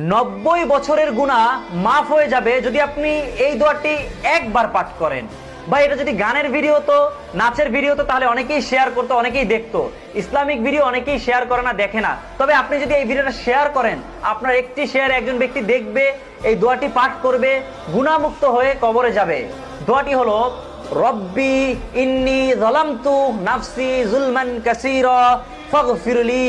90 বছরের গুনাহ মাফ হয়ে যাবে যদি আপনি এই দোয়াটি একবার পাঠ করেন। বা এটা যদি গানের ভিডিও তো, নাচের ভিডিও তো, তাহলে অনেকেই শেয়ার করতো, অনেকেই দেখতো। ইসলামিক ভিডিও অনেকেই শেয়ার করে না, দেখে না। তবে আপনি যদি এই ভিডিওটা শেয়ার করেন, আপনার একটি শেয়ার একজন ব্যক্তি দেখবে, এই দোয়াটি পাঠ করবে, গুনাহমুক্ত হয়ে কবরে যাবে। দোয়াটি হলো, রব্বি ইন্নী যালামতু নাফসি যুলমান কাসীরা ফাগফিরলি।